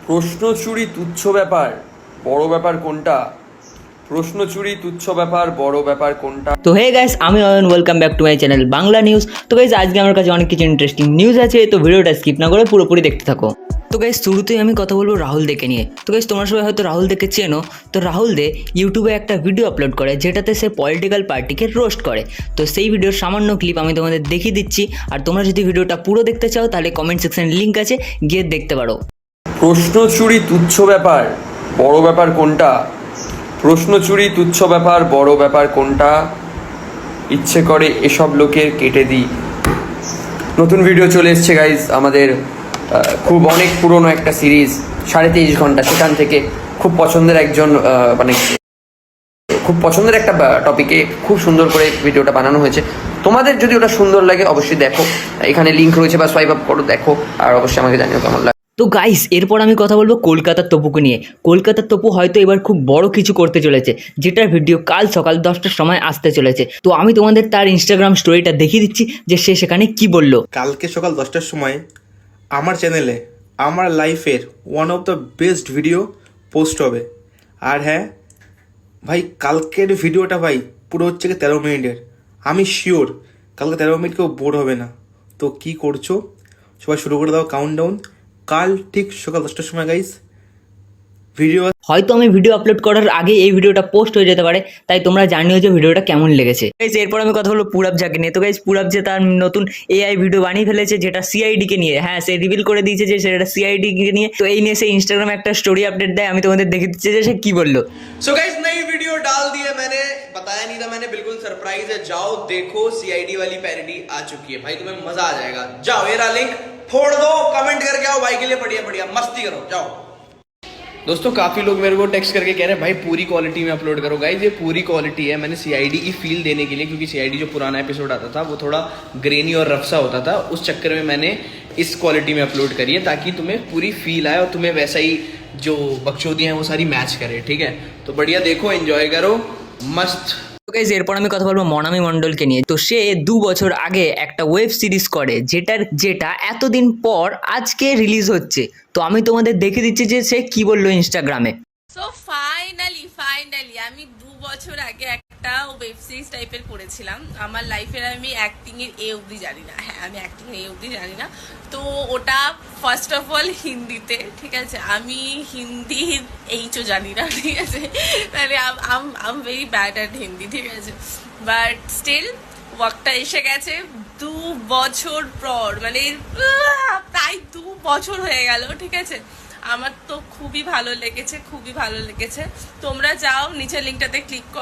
প্রশ্ন চুরি তুচ্ছ ব্যাপার, বড় ব্যাপার কোনটা? প্রশ্ন চুরি তুচ্ছ ব্যাপার, বড় ব্যাপার কোনটা? তো হে গাইস, আমি Ayan, welcome back to my channel Bangla news. তো গাইস, আজকে আমার কাছে অনেক কিছু ইন্টারেস্টিং নিউজ আছে, তো ভিডিওটা স্কিপ না করে পুরোপুরি দেখতে থাকো। তো গাইস, শুরুতেই আমি কথা বলবো রাহুল দেকে নিয়ে। তো গাইস, তোমরা সবাই হয়তো রাহুল দেকে চেনো। তো রাহুল দে ইউটিউবে একটা ভিডিও আপলোড করে যেটাতে সে পলিটিক্যাল পার্টিকে রোস্ট করে। তো সেই ভিডিওর সামান্য ক্লিপ আমি তোমাদের দেখিয়ে দিচ্ছি, আর তোমরা যদি ভিডিওটা পুরো দেখতে চাও তাহলে কমেন্ট সেকশনে লিঙ্ক আছে, গিয়ে দেখতে পারো। প্রশ্ন চুরি তুচ্ছ ব্যাপার, বড় ব্যাপার কোনটা? প্রশ্ন চুরি তুচ্ছ ব্যাপার, বড় ব্যাপার কোনটা? ইচ্ছে করে এসব লোকের কেটে দিই। নতুন ভিডিও চলে এসছে গাইজ আমাদের। খুব অনেক পুরনো একটা সিরিজ, 23.5 ঘন্টা। সেখান থেকে খুব পছন্দের একজন খুব পছন্দের একটা টপিকে খুব সুন্দর করে ভিডিওটা বানানো হয়েছে। তোমাদের যদি ওটা সুন্দর লাগে অবশ্যই দেখো, এখানে লিঙ্ক রয়েছে, বা সোয়াইপ আপ করো, দেখো, আর অবশ্যই আমাকে জানিও কেমন লাগে। তো গাইস, এরপর আমি কথা বলবো কলকাতার তপুকে নিয়ে। কলকাতার তপু হয়তো এবার খুব বড় কিছু করতে চলেছে, যেটার ভিডিও কাল সকাল 10টার সময় আসতে চলেছে। তো আমি তোমাদের তার ইনস্টাগ্রাম স্টোরিটা দেখিয়ে দিচ্ছি যে সে সেখানে কি বলল। কালকে সকাল 10টার সময় আমার চ্যানেলে আমার লাইফের one of the best video post হবে। আর হ্যাঁ ভাই, কালকের ভিডিওটা ভাই পুরো হচ্ছে কি 13 মিনিটের। আমি শিওর কালকে 13 মিনিট কেউ বোর হবে না। তো কি করছো সবাই, শুরু করে দাও কাউন্টডাউন। কাল ঠিক সকাল 10টার সময় গাইস ভিডিও। হয়তো আমি ভিডিও আপলোড করার আগে এই ভিডিওটা পোস্ট হয়ে যেতে পারে, তাই তোমরা জানিও যে ভিডিওটা কেমন লেগেছে। গাইস, এরপর আমি কথা বলবো পুরাব ঝাকে নিয়ে। তো গাইস, পুরাব যে তার নতুন এআই ভিডিও বানিয়ে ফেলেছে, যেটা সিআইডি কে নিয়ে। হ্যাঁ, সে রিভিল করে দিয়েছে যে সেটা সিআইডি কে নিয়ে। তো এই নিয়ে সে ইনস্টাগ্রামে একটা স্টোরি আপডেট দেয়, আমি তোমাদের দেখে দিচ্ছি যে সে কি বললো। सो गाइस, नई वीडियो डाल दी है मैंने, बताया नहीं था मैंने, बिल्कुल सरप्राइज है। जाओ देखो, सीआईडी वाली पैरोडी आ चुकी है भाई, तुम्हें मजा आ जाएगा। जाओ, ये रहा लिंक, फोड़ दो, कमेंट करके आओ भाई के लिए, बढ़िया बढ़िया मस्ती करो, जाओ। दोस्तों, काफी लोग मेरे को टेक्स्ट करके कह रहे हैं भाई पूरी क्वालिटी में अपलोड करो। गाइस, ये पूरी क्वालिटी है, मैंने सीआईडी की फील देने के लिए, क्योंकि सीआईडी जो पुराना एपिसोड आता था वो थोड़ा ग्रेनी और रफ सा होता था, उस चक्कर में मैंने इस क्वालिटी में अपलोड करी है, ताकि तुम्हें पूरी फील आए और तुम्हें वैसा ही जो बकचोदियां हैं वो सारी मैच करे। ठीक है, तो बढ़िया देखो, एंजॉय करो, मस्त। তো গাইস, এরপর আমি কথা বলবো মনামি মণ্ডলকে নিয়ে। তো সে 2 বছর আগে একটা ওয়েব সিরিজ করে, যেটা এতদিন পর আজকে রিলিজ হচ্ছে। তো আমি তোমাদের দেখে দিচ্ছি যে সে কি বললো ইনস্টাগ্রামে। সো ফাইনালি আমি 2 বছর আগে একটা ওয়েব সিরিজ টাইপের করেছিলাম। আমার লাইফের আমি অ্যাক্টিং এর এ অবধি জানি না। হ্যাঁ, আমি অ্যাক্টিং এ অবধি জানি না। তো ওটা ফার্স্ট অফ অল হিন্দিতে, ঠিক আছে। আমি হিন্দি এইচও জানি না, ঠিক আছে। তাহলে আম ভেরি ব্যাড অ্যাট হিন্দি, ঠিক আছে। বাট স্টিল ওয়ার্কটা এসে গেছে 2 বছর পর, মানে প্রায় 2 বছর হয়ে গেল, ঠিক আছে। আমার তো খুবই ভালো লেগেছে। তোমরা যাও, নিচের লিঙ্কটাতে ক্লিক করো।